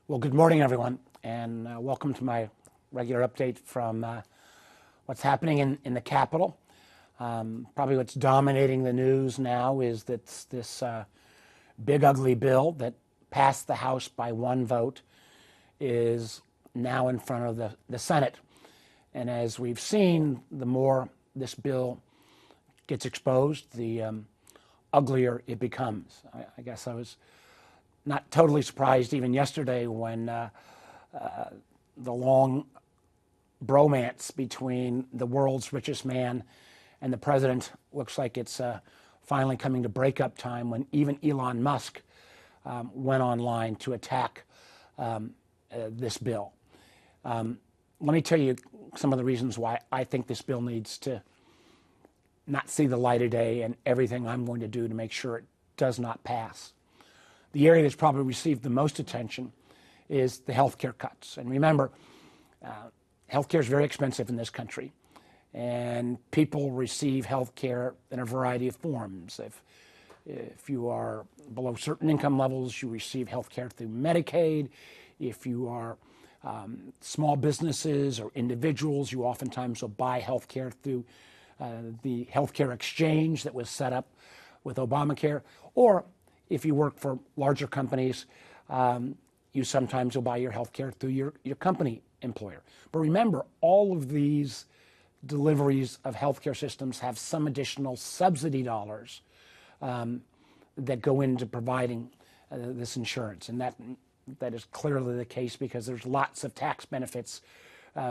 Well, good morning, everyone, and welcome to my regular update from what's happening in the Capitol. Probably what's dominating the news now is that this big, ugly bill that passed the House by one vote is now in front of the Senate. And as we've seen, the more this bill gets exposed, the uglier it becomes. I guess I was not totally surprised even yesterday when the long bromance between the world's richest man and the president looks like it's finally coming to breakup time, when even Elon Musk went online to attack this bill. Let me tell you some of the reasons why I think this bill needs to not see the light of day, and everything I'm going to do to make sure it does not pass. The area that's probably received the most attention is the health care cuts. And remember, health care is very expensive in this country, and people receive health care in a variety of forms. If you are below certain income levels, you receive health care through Medicaid. If you are small businesses or individuals, you oftentimes will buy health care through the health care exchange that was set up with Obamacare. Or if you work for larger companies, you sometimes will buy your health care through your company employer. But remember, all of these deliveries of healthcare systems have some additional subsidy dollars that go into providing this insurance. And that is clearly the case because there's lots of tax benefits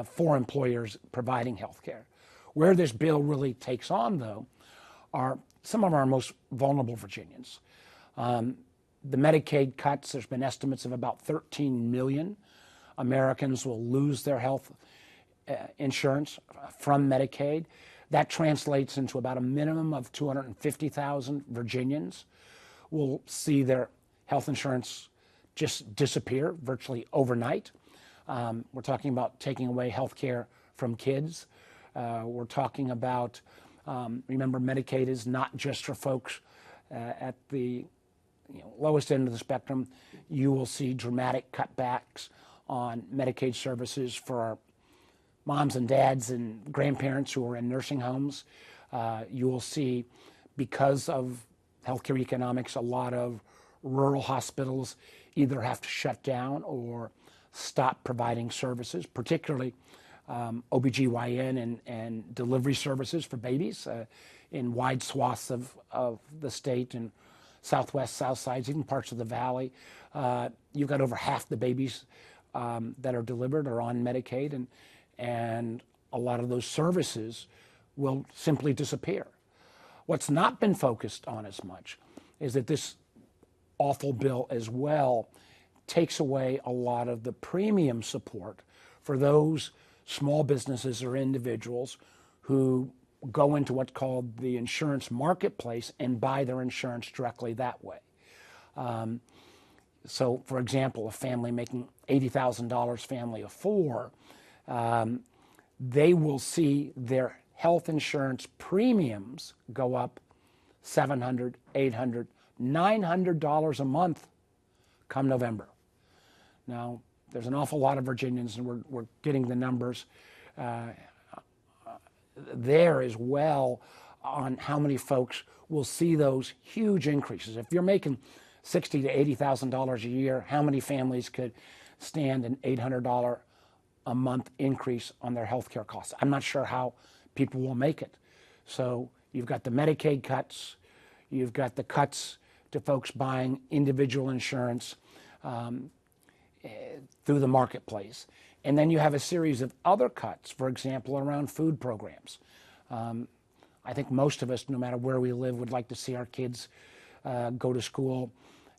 for employers providing healthcare. Where this bill really takes on, though, are some of our most vulnerable Virginians. The Medicaid cuts, there's been estimates of about 13 million Americans will lose their health insurance from Medicaid. That translates into about a minimum of 250,000 Virginians will see their health insurance just disappear virtually overnight. We're talking about taking away health care from kids. We're talking about, remember, Medicaid is not just for folks at the lowest end of the spectrum. You will see dramatic cutbacks on Medicaid services for our moms and dads and grandparents who are in nursing homes. You will see, because of healthcare economics, a lot of rural hospitals either have to shut down or stop providing services, particularly OBGYN and delivery services for babies in wide swaths of the state and Southwest, South Sides, even parts of the Valley. You've got over half the babies that are delivered are on Medicaid, and a lot of those services will simply disappear. What's not been focused on as much is that this awful bill as well takes away a lot of the premium support for those small businesses or individuals who go into what's called the insurance marketplace and buy their insurance directly that way. So, for example, a family making $80,000, family of four, they will see their health insurance premiums go up $700, $800, $900 a month come November. Now, there's an awful lot of Virginians, and we're getting the numbers there as well on how many folks will see those huge increases. If you're making $60,000 to $80,000 a year, how many families could stand an $800 a month increase on their health care costs? I'm not sure how people will make it. So you've got the Medicaid cuts, you've got the cuts to folks buying individual insurance through the marketplace. And then you have a series of other cuts, for example, around food programs. I think most of us, no matter where we live, would like to see our kids go to school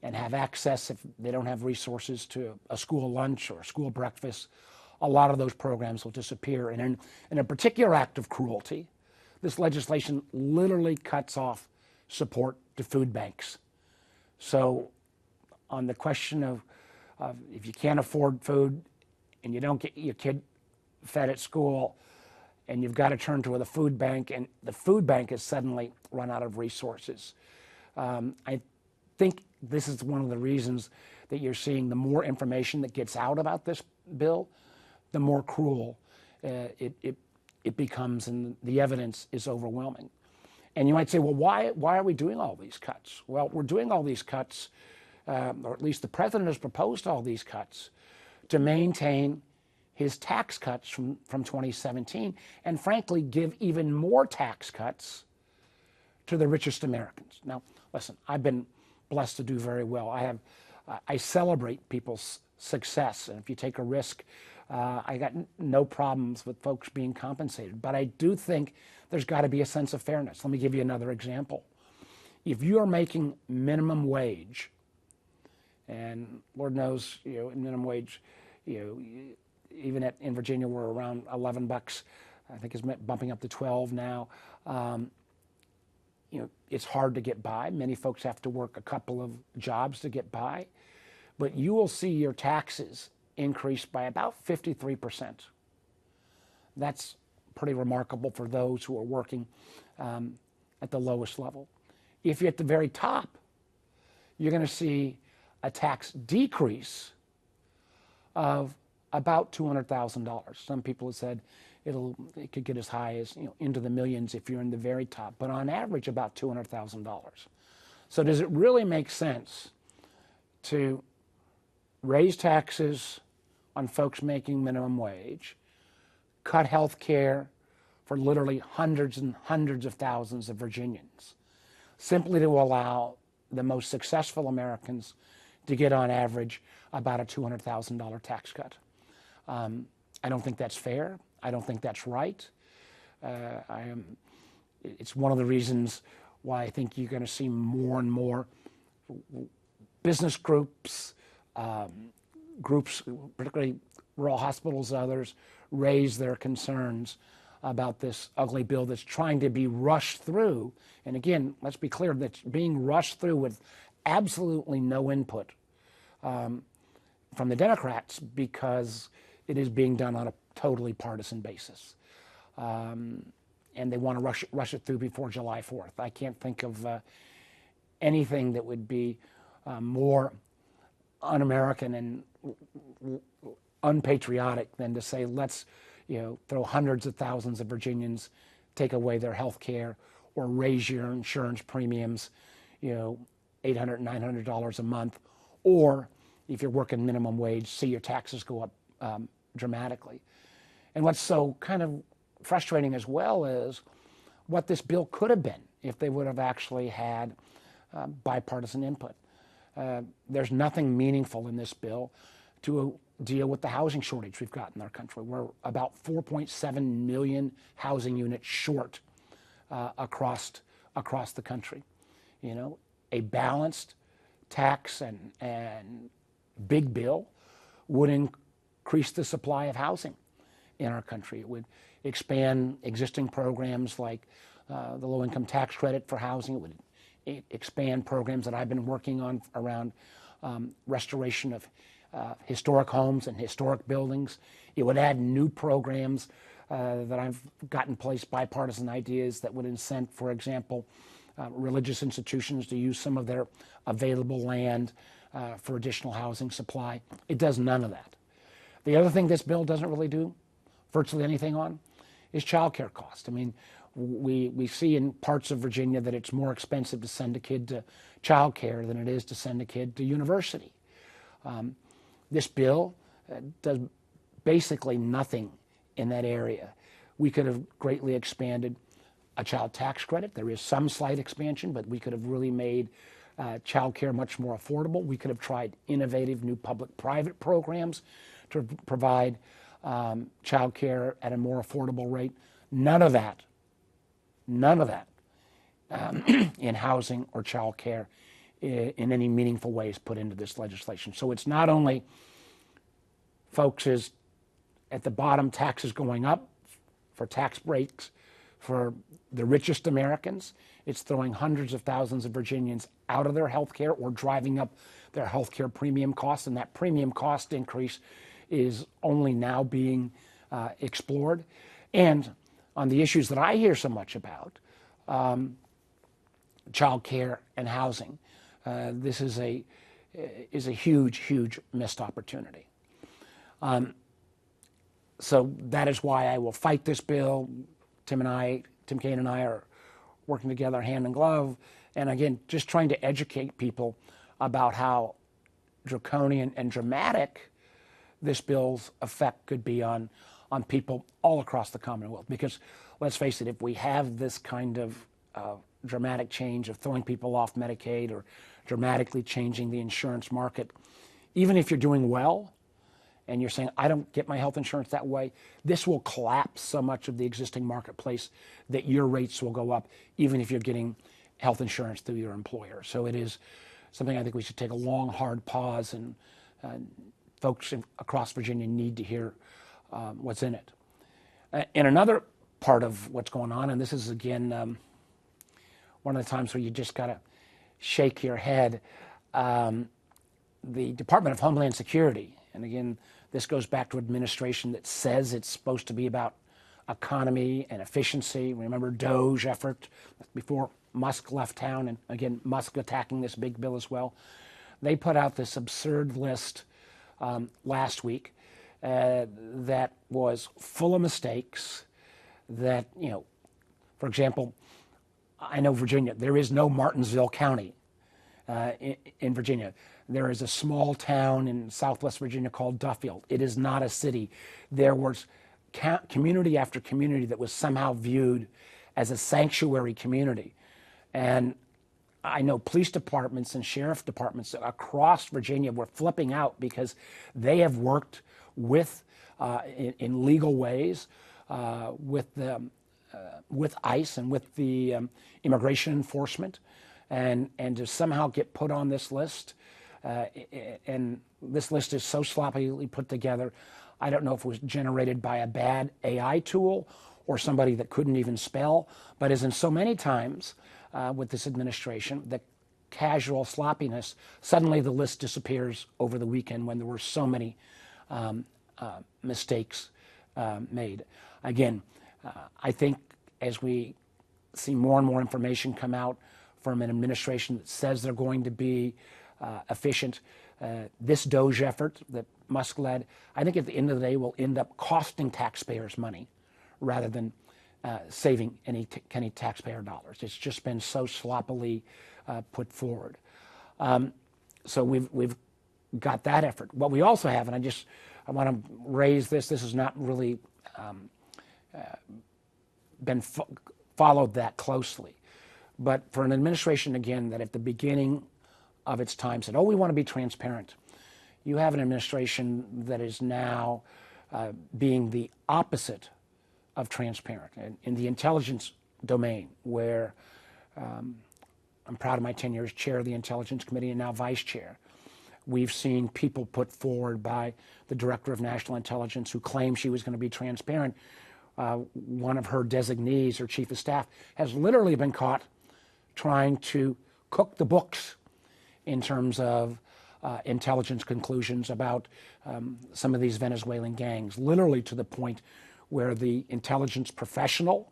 and have access, if they don't have resources, to a school lunch or a school breakfast. A lot of those programs will disappear. And in a particular act of cruelty, this legislation literally cuts off support to food banks. So on the question of if you can't afford food and you don't get your kid fed at school and you've got to turn to the food bank, and the food bank has suddenly run out of resources. I think this is one of the reasons that you're seeing the more information that gets out about this bill, the more cruel it becomes, and the evidence is overwhelming. And you might say, well, why are we doing all these cuts? Well, we're doing all these cuts, or at least the president has proposed all these cuts, to maintain his tax cuts from 2017, and frankly, give even more tax cuts to the richest Americans. Now, listen, I've been blessed to do very well. I celebrate people's success, and if you take a risk, I got no problems with folks being compensated. But I do think there's got to be a sense of fairness. Let me give you another example. If you are making minimum wage, and Lord knows, minimum wage, even in Virginia, we're around $11. I think it's bumping up to 12 now. It's hard to get by. Many folks have to work a couple of jobs to get by. But you will see your taxes increase by about 53%. That's pretty remarkable for those who are working at the lowest level. If you're at the very top, you're going to see a tax decrease of about $200,000. Some people have said it could get as high as into the millions if you're in the very top, but on average about $200,000. So does it really make sense to raise taxes on folks making minimum wage, cut health care for literally hundreds and hundreds of thousands of Virginians, simply to allow the most successful Americans to get on average about a $200,000 tax cut? I don't think that's fair. I don't think that's right. It's one of the reasons why I think you're going to see more and more business groups, particularly rural hospitals and others, raise their concerns about this ugly bill that's trying to be rushed through. And again, let's be clear, that's being rushed through with absolutely no input from the Democrats, because it is being done on a totally partisan basis. And they want to rush it through before July 4th. I can't think of anything that would be more un-American and unpatriotic than to say, let's throw hundreds of thousands of Virginians, take away their health care, or raise your insurance premiums, $800, $900 a month, or if you're working minimum wage, see your taxes go up dramatically. And what's so kind of frustrating as well is what this bill could have been if they would have actually had bipartisan input. There's nothing meaningful in this bill to deal with the housing shortage we've got in our country. We're about 4.7 million housing units short across the country. A balanced tax and big bill would increase the supply of housing in our country. It would expand existing programs like the low-income tax credit for housing. It would expand programs that I've been working on around restoration of historic homes and historic buildings. It would add new programs that I've got in place, bipartisan ideas that would incent, for example, religious institutions to use some of their available land for additional housing supply. It does none of that. The other thing this bill doesn't really do virtually anything on is child care costs. I mean, we see in parts of Virginia that it's more expensive to send a kid to child care than it is to send a kid to university. This bill does basically nothing in that area. We could have greatly expanded a child tax credit. There is some slight expansion, but we could have really made child care much more affordable. We could have tried innovative new public-private programs to provide child care at a more affordable rate. None of that in housing or child care in any meaningful way is put into this legislation. So it's not only folks at the bottom, taxes going up for tax breaks for the richest Americans. It's throwing hundreds of thousands of Virginians out of their health care or driving up their health care premium costs, and that premium cost increase is only now being explored. And on the issues that I hear so much about, child care and housing, this is a huge, huge missed opportunity. So that is why I will fight this bill. Tim Kaine and I are working together hand in glove, and again, just trying to educate people about how draconian and dramatic this bill's effect could be on people all across the Commonwealth. Because let's face it, if we have this kind of dramatic change of throwing people off Medicaid or dramatically changing the insurance market, even if you're doing well and you're saying, I don't get my health insurance that way, this will collapse so much of the existing marketplace that your rates will go up, even if you're getting health insurance through your employer. So it is something I think we should take a long, hard pause, and folks across Virginia need to hear what's in it. In another part of what's going on, and this is, again, one of the times where you just got to shake your head, the Department of Homeland Security, and again, this goes back to administration that says it's supposed to be about economy and efficiency. Remember DOGE effort before Musk left town, and again, Musk attacking this big bill as well. They put out this absurd list last week that was full of mistakes that, for example, I know Virginia, there is no Martinsville County in Virginia. There is a small town in Southwest Virginia called Duffield. It is not a city. There was community after community that was somehow viewed as a sanctuary community. And I know police departments and sheriff departments across Virginia were flipping out because they have worked with, in legal ways, with ICE and with the immigration enforcement, and to somehow get put on this list. And this list is so sloppily put together. I don't know if it was generated by a bad AI tool or somebody that couldn't even spell, but as in so many times with this administration, the casual sloppiness, suddenly the list disappears over the weekend when there were so many mistakes made. Again, I think as we see more and more information come out from an administration that says they're going to be efficient, this DOGE effort that Musk led, I think at the end of the day will end up costing taxpayers money rather than saving any taxpayer dollars. It's just been so sloppily put forward. So we've got that effort. What we also have, and I want to raise this has not really been followed that closely, but for an administration, again, that at the beginning of its time said, oh, we want to be transparent. You have an administration that is now being the opposite of transparent. And in the intelligence domain, where I'm proud of my tenure as chair of the Intelligence Committee and now vice chair, we've seen people put forward by the Director of National Intelligence who claimed she was going to be transparent. One of her designees, her chief of staff, has literally been caught trying to cook the books in terms of intelligence conclusions about some of these Venezuelan gangs, literally to the point where the intelligence professional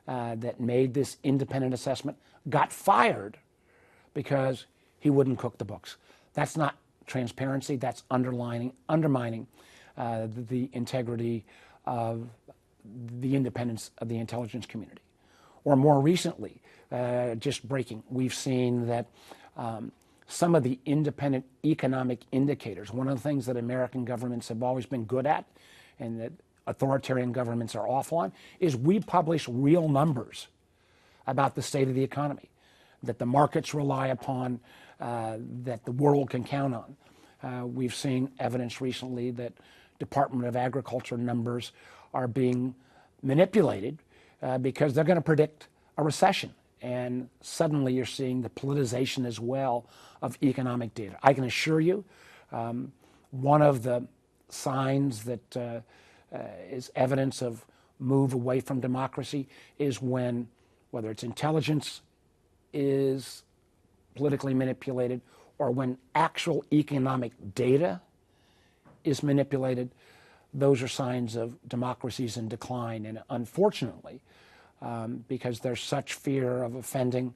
that made this independent assessment got fired because he wouldn't cook the books. That's not transparency. That's undermining the integrity of the independence of the intelligence community. Or more recently, just breaking, we've seen that some of the independent economic indicators, one of the things that American governments have always been good at and that authoritarian governments are awful on, is we publish real numbers about the state of the economy that the markets rely upon, that the world can count on. We've seen evidence recently that Department of Agriculture numbers are being manipulated because they're going to predict a recession. And suddenly you're seeing the politicization as well of economic data. I can assure you, one of the signs that is evidence of move away from democracy is when, whether it's intelligence is politically manipulated or when actual economic data is manipulated, those are signs of democracies in decline. And unfortunately, because there's such fear of offending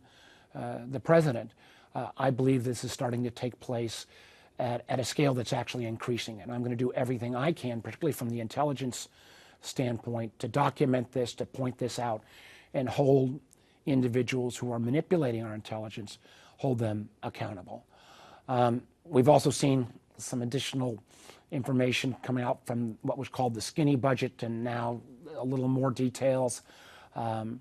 the president, I believe this is starting to take place at a scale that's actually increasing. And I'm going to do everything I can, particularly from the intelligence standpoint, to document this, to point this out, and hold individuals who are manipulating our intelligence, hold them accountable. We've also seen some additional information coming out from what was called the skinny budget, and now a little more details. And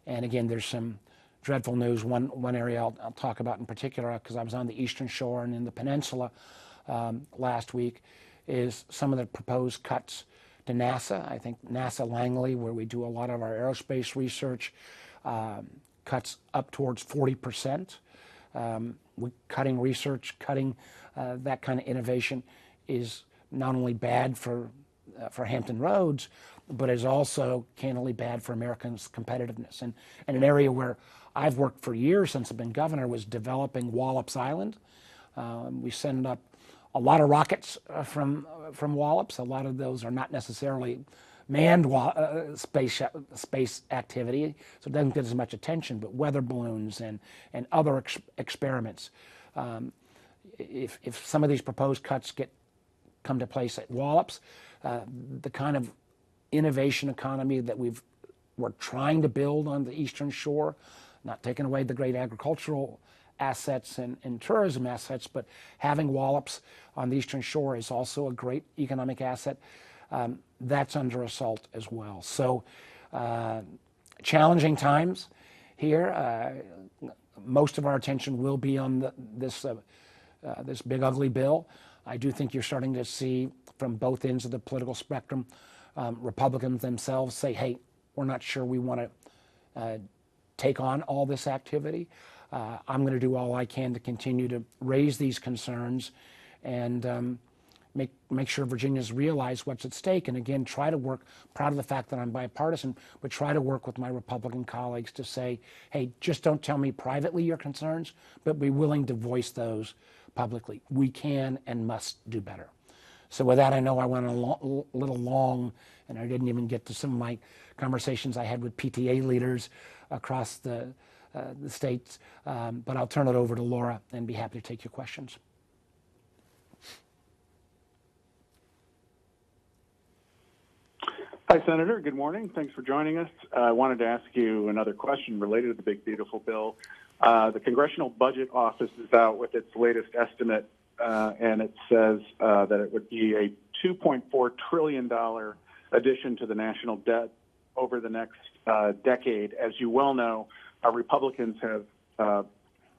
again, there's some dreadful news. One area I'll talk about in particular, because I was on the Eastern Shore and in the peninsula last week, is some of the proposed cuts to NASA. I think NASA Langley, where we do a lot of our aerospace research, cuts up towards 40%. Cutting research, cutting that kind of innovation is not only bad for Hampton Roads, but is also candidly bad for Americans' competitiveness. And an area where I've worked for years since I've been governor was developing Wallops Island. We send up a lot of rockets from Wallops. A lot of those are not necessarily manned space activity, so it doesn't get as much attention, but weather balloons and other experiments. If some of these proposed cuts come to place at Wallops, the kind of innovation economy that we're trying to build on the Eastern Shore, not taking away the great agricultural assets and tourism assets, but having Wallops on the Eastern Shore is also a great economic asset. That's under assault as well. So challenging times here. Most of our attention will be on this big ugly bill. I do think you're starting to see from both ends of the political spectrum, Republicans themselves say, hey, we're not sure we want to take on all this activity. I'm going to do all I can to continue to raise these concerns and make sure Virginians realize what's at stake. And again, try to work, proud of the fact that I'm bipartisan, but try to work with my Republican colleagues to say, hey, just don't tell me privately your concerns, but be willing to voice those publicly. We can and must do better. So with that, I know I went a little long, and I didn't even get to some of my conversations I had with PTA leaders across the states, but I'll turn it over to Laura and be happy to take your questions. Hi, Senator. Good morning. Thanks for joining us. I wanted to ask you another question related to the Big Beautiful Bill. The Congressional Budget Office is out with its latest estimate, and it says that it would be a $2.4 trillion addition to the national debt over the next decade. As you well know, Republicans have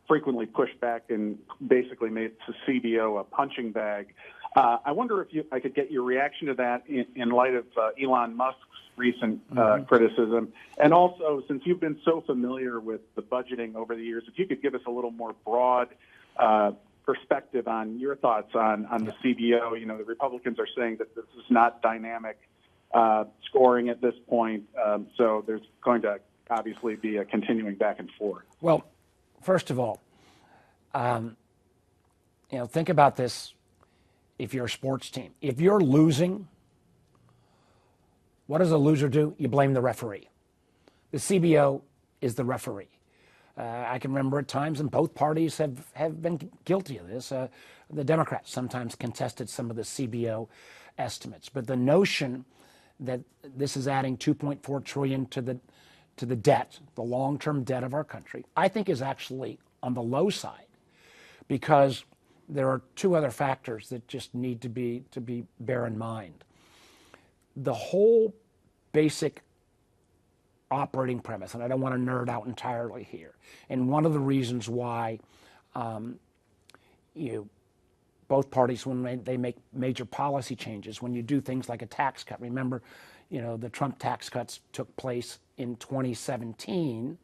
frequently pushed back and basically made the CBO a punching bag. I wonder if I could get your reaction to that in light of Elon Musk's recent criticism. And also, since you've been so familiar with the budgeting over the years, if you could give us a little more broad perspective on your thoughts on the CBO. You know, the Republicans are saying that this is not dynamic scoring at this point, so there's going to obviously be a continuing back and forth. Well, first of all, think about this. If you're a sports team, if you're losing, what does a loser do? You blame the referee. The CBO is the referee. I can remember at times, and both parties have been guilty of this. The Democrats sometimes contested some of the CBO estimates, but the notion that this is adding $2.4 trillion to the debt, the long-term debt of our country, I think is actually on the low side, because there are two other factors that just need to be bear in mind. The whole basic operating premise, and I don't want to nerd out entirely here, and one of the reasons why both parties, when they make major policy changes, when you do things like a tax cut, remember, the Trump tax cuts took place in 2017.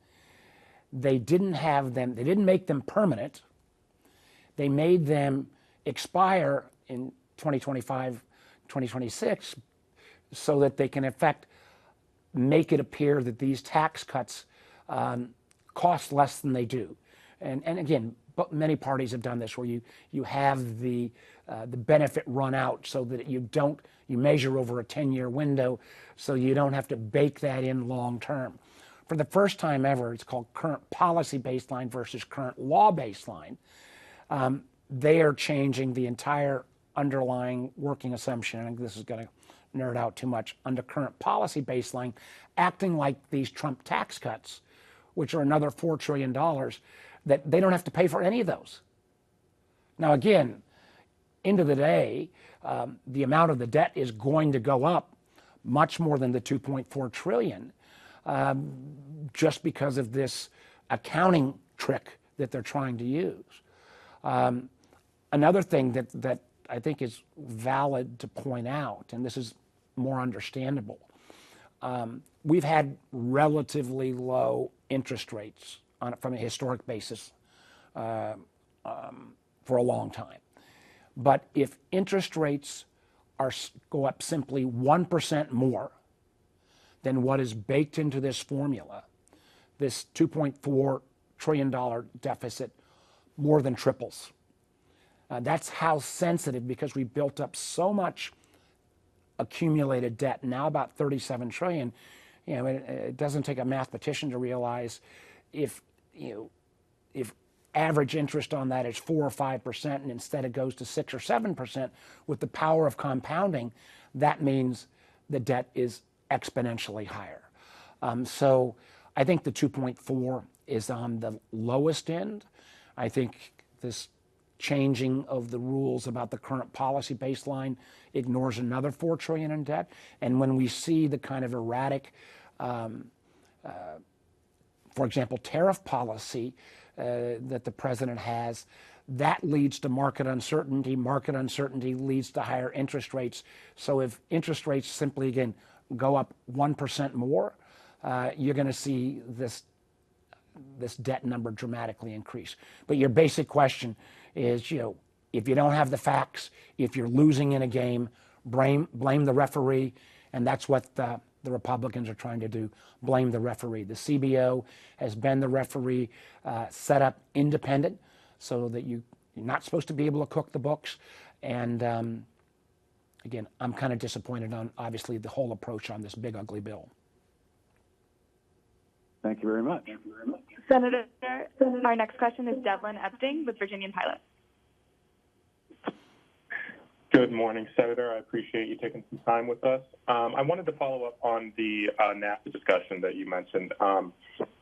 They didn't make them permanent. They made them expire in 2025, 2026, so that they can, in effect, make it appear that these tax cuts cost less than they do. And again, many parties have done this, where you have the benefit run out, so that you measure over a 10-year window, so you don't have to bake that in long term. for the first time ever, it's called current policy baseline versus current law baseline. They are changing the entire underlying working assumption. I think this is going to nerd out too much. Under current policy baseline, acting like these Trump tax cuts, which are another $4 trillion, that they don't have to pay for any of those. Now, again, end of the day, the amount of the debt is going to go up much more than the 2.4 trillion, just because of this accounting trick that they're trying to use. Another thing that I think is valid to point out, and this is more understandable, we've had relatively low interest rates from a historic basis for a long time. But if interest rates go up simply 1% more than what is baked into this formula, this $2.4 trillion deficit more than triples. That's how sensitive, because we built up so much accumulated debt, now about 37 trillion. It doesn't take a mathematician to realize if average interest on that is 4 or 5%, and instead it goes to 6 or 7%, with the power of compounding, that means the debt is exponentially higher. So I think the 2.4 is on the lowest end. I think this changing of the rules about the current policy baseline ignores another 4 trillion in debt. And when we see the kind of erratic, for example, tariff policy that the president has, that leads to market uncertainty. Market uncertainty leads to higher interest rates. So if interest rates simply, again, go up 1% more, you're going to see this debt number dramatically increase. But your basic question is, if you don't have the facts, if you're losing in a game, blame the referee, and that's what the Republicans are trying to do, blame the referee. The CBO has been the referee, set up independent so that you're not supposed to be able to cook the books. And again, I'm kind of disappointed on, obviously, the whole approach on this big, ugly bill. Thank you very much. Senator, our next question is Devlin Epting with Virginian Pilot. Good morning, Senator. I appreciate you taking some time with us. I wanted to follow up on the NASA discussion that you mentioned.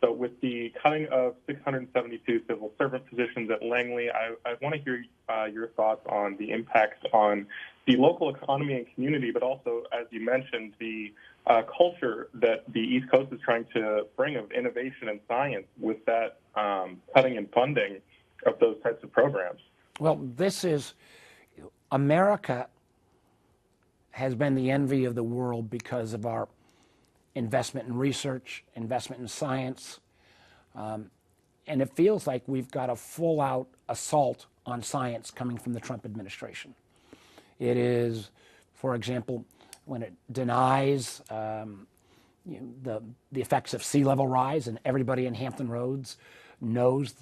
So with the cutting of 672 civil servant positions at Langley, I want to hear your thoughts on the impacts on the local economy and community, but also, as you mentioned, the culture that the East Coast is trying to bring of innovation and science with that cutting and funding of those types of programs. Well, America has been the envy of the world because of our investment in research, investment in science, and it feels like we've got a full-out assault on science coming from the Trump administration. It is, for example, when it denies the effects of sea level rise, and everybody in Hampton Roads knows,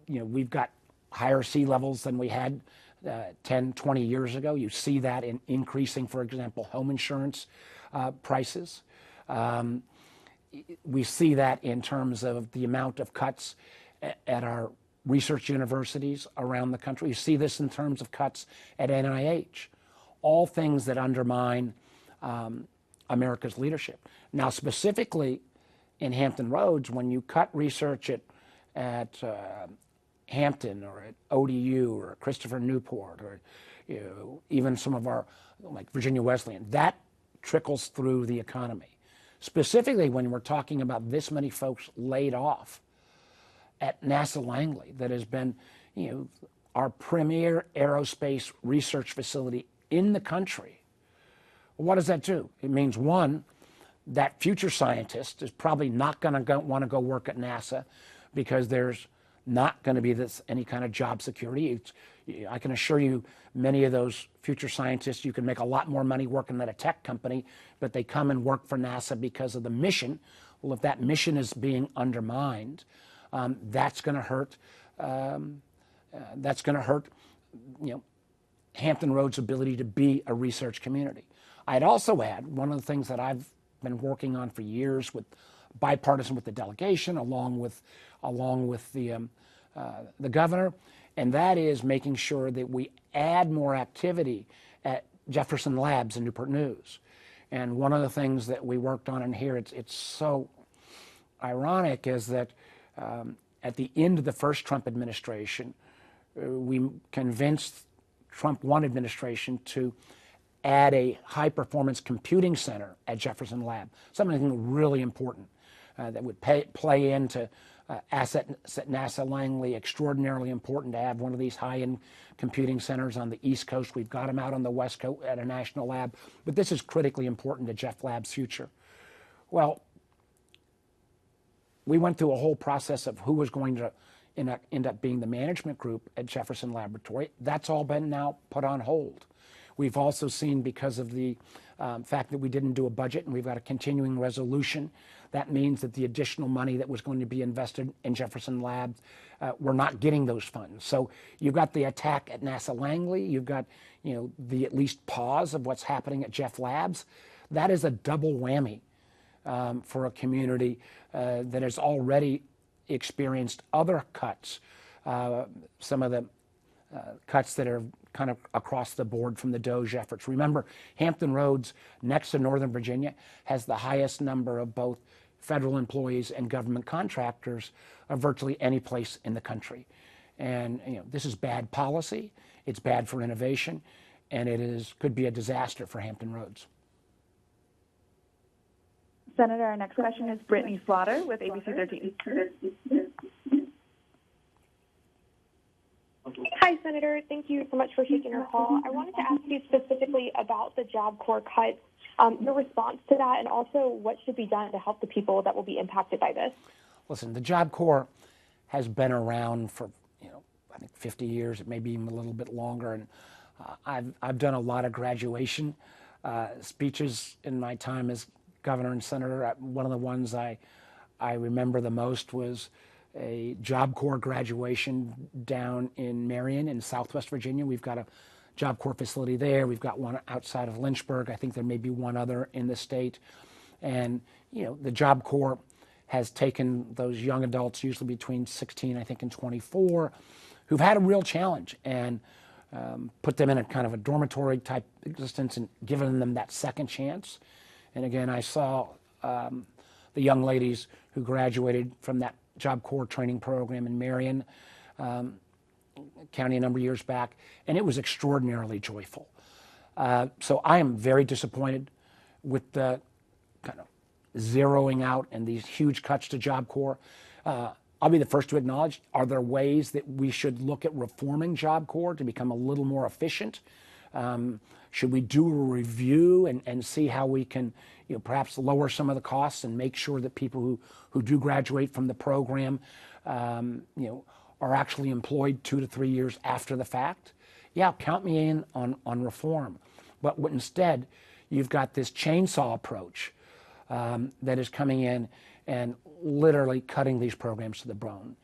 we've got higher sea levels than we had 10, 20 years ago. You see that in increasing, for example, home insurance prices. We see that in terms of the amount of cuts at our research universities around the country. You see this in terms of cuts at NIH. All things that undermine America's leadership. Now, specifically in Hampton Roads, when you cut research at Hampton or at ODU or Christopher Newport or even some of our, like Virginia Wesleyan, that trickles through the economy. Specifically when we're talking about this many folks laid off at NASA Langley, that has been our premier aerospace research facility in the country. Well, what does that do? It means, one, that future scientist is probably not going to want to go work at NASA because there's not going to be any kind of job security. I can assure you, many of those future scientists, you can make a lot more money working at a tech company, but they come and work for NASA because of the mission. Well, if that mission is being undermined, that's going to hurt. That's going to hurt, Hampton Roads' ability to be a research community. I'd also add one of the things that I've been working on for years with bipartisan with the delegation, along with the governor, and that is making sure that we add more activity at Jefferson Labs in Newport News. And one of the things that we worked on in here, it's so ironic, is that at the end of the first Trump administration, we convinced Trump 1 administration to add a high-performance computing center at Jefferson Lab, something really important that would play into asset NASA Langley. Extraordinarily important to have one of these high-end computing centers on the East Coast. We've got them out on the West Coast at a national lab, but this is critically important to Jeff Lab's future. Well, we went through a whole process of who was going to end up being the management group at Jefferson Laboratory. That's all been now put on hold. We've also seen, because of the fact that we didn't do a budget and we've got a continuing resolution, that means that the additional money that was going to be invested in Jefferson Labs, we're not getting those funds. So you've got the attack at NASA Langley, you've got the at least pause of what's happening at Jeff Labs. That is a double whammy for a community that has already experienced other cuts, some of the cuts that are kind of across the board from the DOGE efforts. Remember, Hampton Roads, next to Northern Virginia, has the highest number of both federal employees and government contractors of virtually any place in the country. And this is bad policy, it's bad for innovation, and could be a disaster for Hampton Roads. Senator, our next question is Brittany Slaughter with ABC 13. Hi, Senator. Thank you so much for taking our call. I wanted to ask you specifically about the Job Corps cuts, your response to that, and also what should be done to help the people that will be impacted by this. Listen, the Job Corps has been around for, I think 50 years, maybe even a little bit longer, and I've done a lot of graduation speeches in my time as governor and senator. One of the ones I remember the most was a Job Corps graduation down in Marion in Southwest Virginia. We've got a Job Corps facility there. We've got one outside of Lynchburg. I think there may be one other in the state. And, the Job Corps has taken those young adults, usually between 16, I think, and 24, who've had a real challenge, and put them in a kind of a dormitory type existence and given them that second chance. And again, I saw the young ladies who graduated from that Job Corps training program in Marion County a number of years back, and it was extraordinarily joyful. So I am very disappointed with the kind of zeroing out and these huge cuts to Job Corps. I'll be the first to acknowledge, are there ways that we should look at reforming Job Corps to become a little more efficient? Should we do a review and see how we can, perhaps lower some of the costs and make sure that people who do graduate from the program, are actually employed 2 to 3 years after the fact? Yeah, count me in on reform. But instead, you've got this chainsaw approach that is coming in and literally cutting these programs to the bone.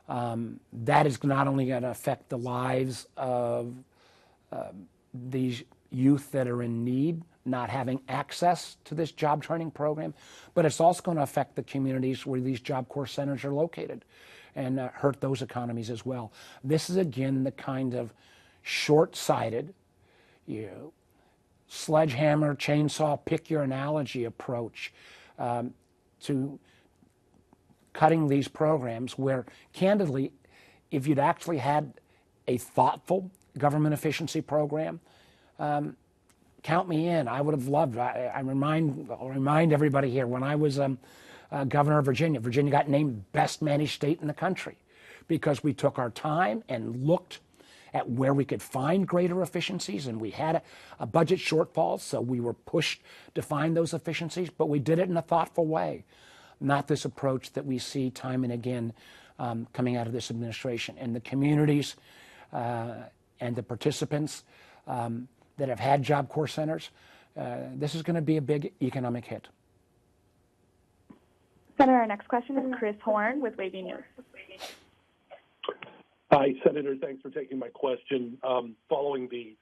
That is not only going to affect the lives of these youth that are in need, not having access to this job training program, but it's also going to affect the communities where these Job Corps centers are located and hurt those economies as well. This is, again, the kind of short-sighted, sledgehammer, chainsaw, pick your analogy approach to cutting these programs where, candidly, if you'd actually had a thoughtful government efficiency program, count me in. I would have loved. I'll remind everybody here, when I was governor of Virginia, Virginia got named best managed state in the country because we took our time and looked at where we could find greater efficiencies, and we had a budget shortfall, so we were pushed to find those efficiencies, but we did it in a thoughtful way, not this approach that we see time and again coming out of this administration. And the communities and the participants that have had Job Corps centers, this is going to be a big economic hit. Senator, our next question is Chris Horn with Wavy News. Hi, Senator. Thanks for taking my question. Following the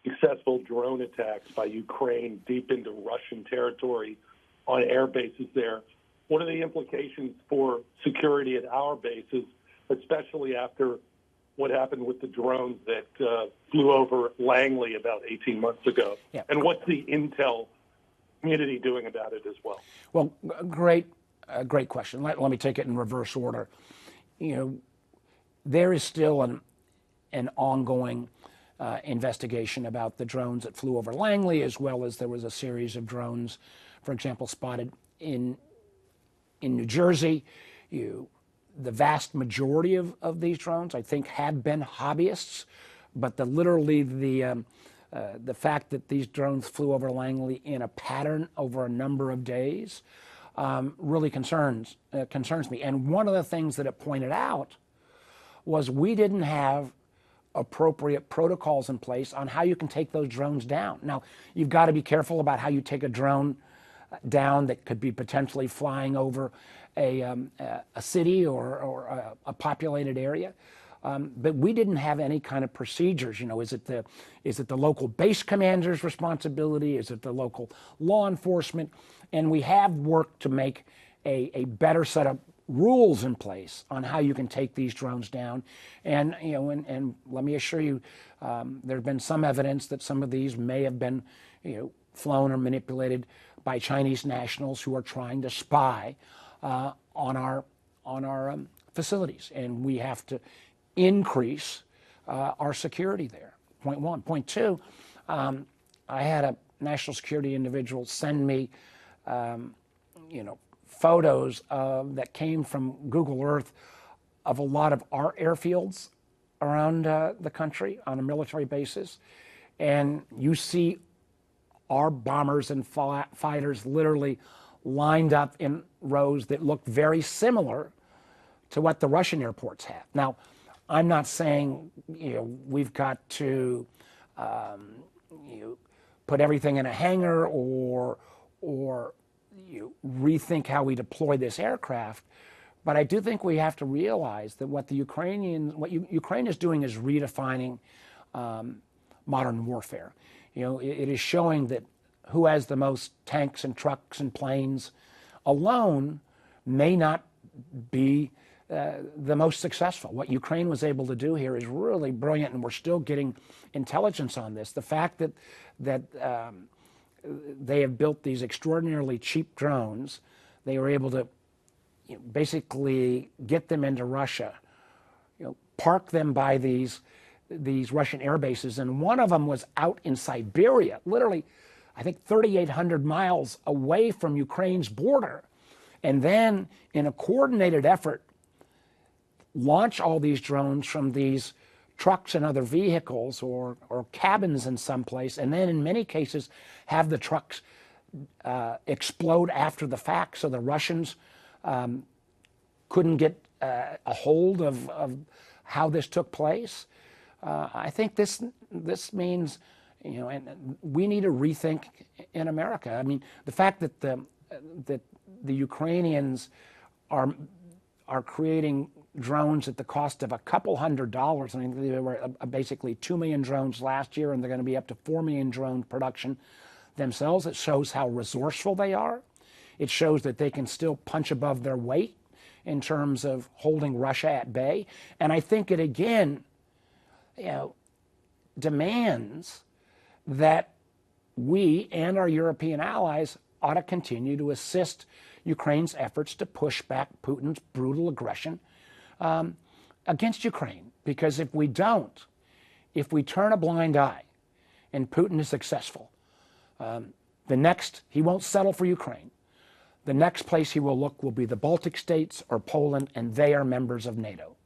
successful drone attacks by Ukraine deep into Russian territory on air bases there, what are the implications for security at our bases, especially after what happened with the drones that flew over Langley about 18 months ago? Yeah. And what's the intel community doing about it as well? Well, great question. Let me take it in reverse order. There is still an ongoing investigation about the drones that flew over Langley, as well as there was a series of drones, for example, spotted in New Jersey. The vast majority of these drones, I think, have been hobbyists, but literally the fact that these drones flew over Langley in a pattern over a number of days really concerns me. And one of the things that it pointed out was we didn't have appropriate protocols in place on how you can take those drones down. Now, you've got to be careful about how you take a drone down that could be potentially flying over a city or a populated area. But we didn't have any kind of procedures. Is it the local base commander's responsibility? Is it the local law enforcement? And we have worked to make a better set of rules in place on how you can take these drones down. And and let me assure you, there's been some evidence that some of these may have been flown or manipulated by Chinese nationals who are trying to spy on our facilities, and we have to increase our security there. Point one. Point two, I had a national security individual send me, photos that came from Google Earth of a lot of our airfields around the country on a military basis, and you see our bombers and fighters literally lined up in rows that look very similar to what the Russian airports have. Now, I'm not saying we've got to put everything in a hangar or rethink how we deploy this aircraft, but I do think we have to realize that what Ukraine is doing is redefining modern warfare. It is showing that who has the most tanks and trucks and planes alone may not be the most successful. What Ukraine was able to do here is really brilliant, and we're still getting intelligence on this. The fact that they have built these extraordinarily cheap drones, they were able to basically get them into Russia, park them by these Russian air bases, and one of them was out in Siberia, literally, I think 3,800 miles away from Ukraine's border, and then in a coordinated effort, launch all these drones from these trucks and other vehicles or cabins in some place, and then in many cases have the trucks explode after the fact, so the Russians couldn't get a hold of how this took place. I think this means, and we need to rethink in America. I mean, the fact that the Ukrainians are creating drones at the cost of a couple $100. I mean, there were basically 2 million drones last year, and they're going to be up to 4 million drone production themselves. It shows how resourceful they are. It shows that they can still punch above their weight in terms of holding Russia at bay. And I think it again, demands that we and our European allies ought to continue to assist Ukraine's efforts to push back Putin's brutal aggression against Ukraine. Because if we don't, if we turn a blind eye and Putin is successful, he won't settle for Ukraine. The next place he will look will be the Baltic states or Poland, and they are members of NATO.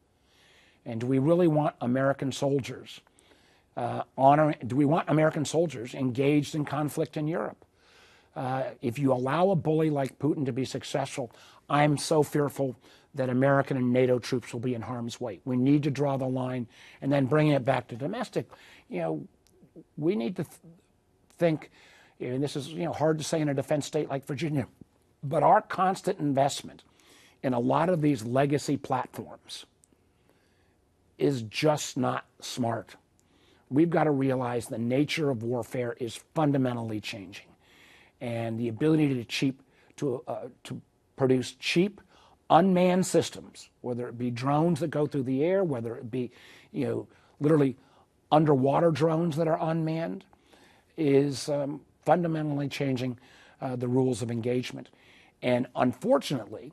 And do we really want American soldiers do we want American soldiers engaged in conflict in Europe? If you allow a bully like Putin to be successful, I'm so fearful that American and NATO troops will be in harm's way. We need to draw the line, and then bringing it back to domestic. We need to think, and this is hard to say in a defense state like Virginia, but our constant investment in a lot of these legacy platforms is just not smart. We've got to realize the nature of warfare is fundamentally changing, and the ability to produce cheap, unmanned systems, whether it be drones that go through the air, whether it be, literally underwater drones that are unmanned, is fundamentally changing the rules of engagement. And unfortunately,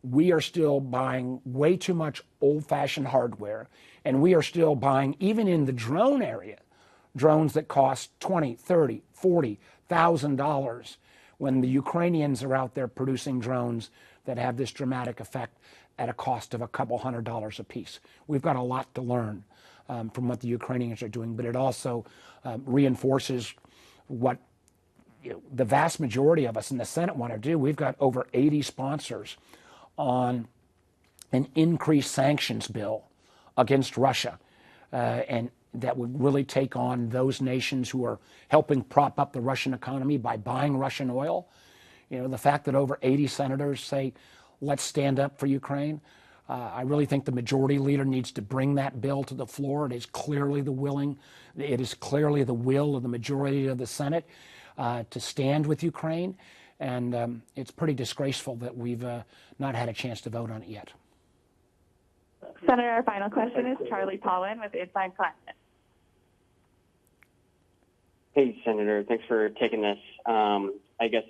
we are still buying way too much old-fashioned hardware, and we are still buying, even in the drone area, drones that cost $20, $30, $40,000, when the Ukrainians are out there producing drones that have this dramatic effect at a cost of a couple $100 a piece. We've got a lot to learn from what the Ukrainians are doing, but it also reinforces what the vast majority of us in the Senate want to do. We've got over 80 sponsors on an increased sanctions bill against Russia, and that would really take on those nations who are helping prop up the Russian economy by buying Russian oil. The fact that over 80 senators say, let's stand up for Ukraine, I really think the majority leader needs to bring that bill to the floor. It is clearly the will of the majority of the Senate to stand with Ukraine, and it's pretty disgraceful that we've not had a chance to vote on it yet. Senator, our final question is Charlie Pollen with Inside Climate. Hey, Senator. Thanks for taking this. I guess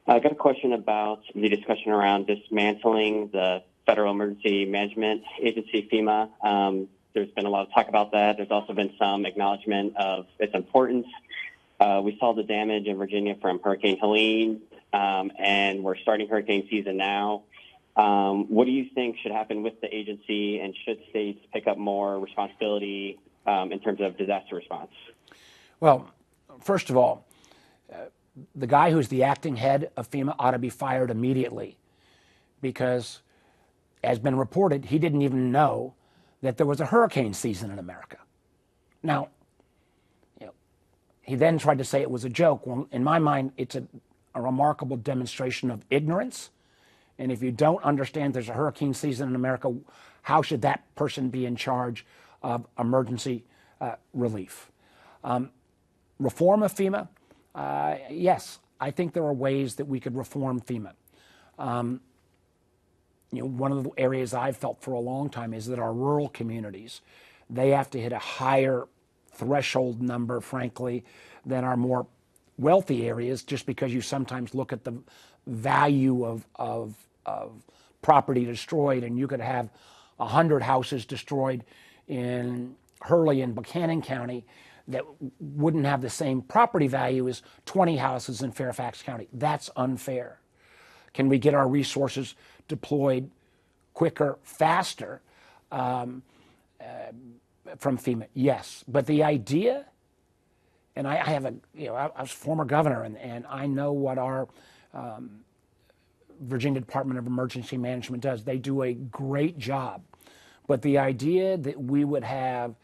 I got a question about the discussion around dismantling the Federal Emergency Management Agency, FEMA. There's been a lot of talk about that. There's also been some acknowledgement of its importance. We saw the damage in Virginia from Hurricane Helene, and we're starting hurricane season now. What do you think should happen with the agency, and should states pick up more responsibility in terms of disaster response? Well, first of all, the guy who's the acting head of FEMA ought to be fired immediately, because, as been reported, he didn't even know that there was a hurricane season in America. Now, he then tried to say it was a joke. Well, in my mind, it's a remarkable demonstration of ignorance. And if you don't understand there's a hurricane season in America, how should that person be in charge of emergency relief? Reform of FEMA? Yes, I think there are ways that we could reform FEMA. One of the areas I've felt for a long time is that our rural communities, they have to hit a higher threshold number, frankly, than our more wealthy areas, just because you sometimes look at the value of property destroyed, and you could have 100 houses destroyed in Hurley and Buchanan County that wouldn't have the same property value as 20 houses in Fairfax County. That's unfair. Can we get our resources deployed quicker, faster from FEMA? Yes. But the idea, and I have I was a former governor, and I know what our Virginia Department of Emergency Management does. They do a great job. But the idea that we would have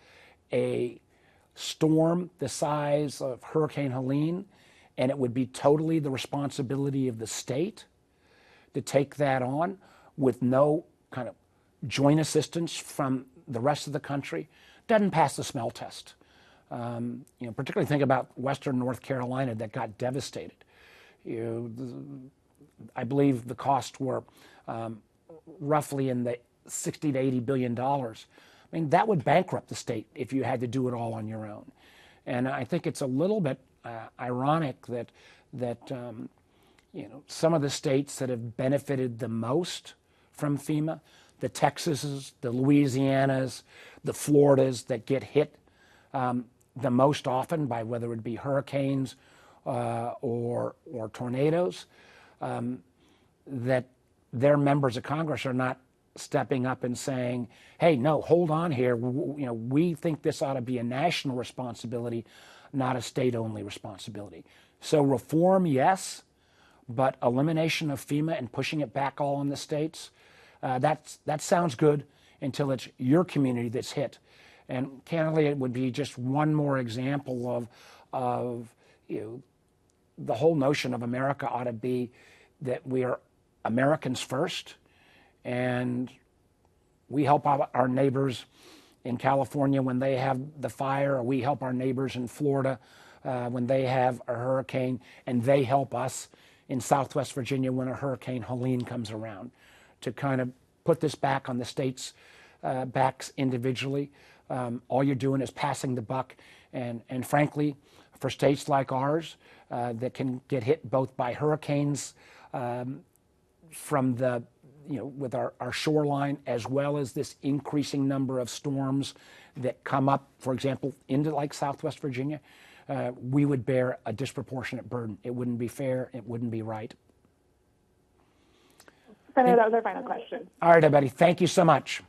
a storm the size of Hurricane Helene, and it would be totally the responsibility of the state to take that on with no kind of joint assistance from the rest of the country, doesn't pass the smell test. Particularly think about Western North Carolina that got devastated. I believe the costs were roughly in the $60 to $80 billion. I mean, that would bankrupt the state if you had to do it all on your own. And I think it's a little bit ironic that some of the states that have benefited the most from FEMA, the Texases, the Louisianas, the Floridas that get hit the most often by whether it be hurricanes or tornadoes, that their members of Congress are not stepping up and saying, hey, no, hold on here. We think this ought to be a national responsibility, not a state-only responsibility. So reform, yes, but elimination of FEMA and pushing it back all on the states, that sounds good until it's your community that's hit. And candidly, it would be just one more example of the whole notion of America ought to be that we are Americans first, and we help our neighbors in California when they have the fire, or we help our neighbors in Florida when they have a hurricane, and they help us in Southwest Virginia when a Hurricane Helene comes around, to kind of put this back on the states' backs individually. All you're doing is passing the buck, and frankly, for states like ours that can get hit both by hurricanes from the, with our shoreline, as well as this increasing number of storms that come up, for example, into like Southwest Virginia, we would bear a disproportionate burden. It wouldn't be fair. It wouldn't be right. Senator, that was our final question. All right, everybody. Thank you so much.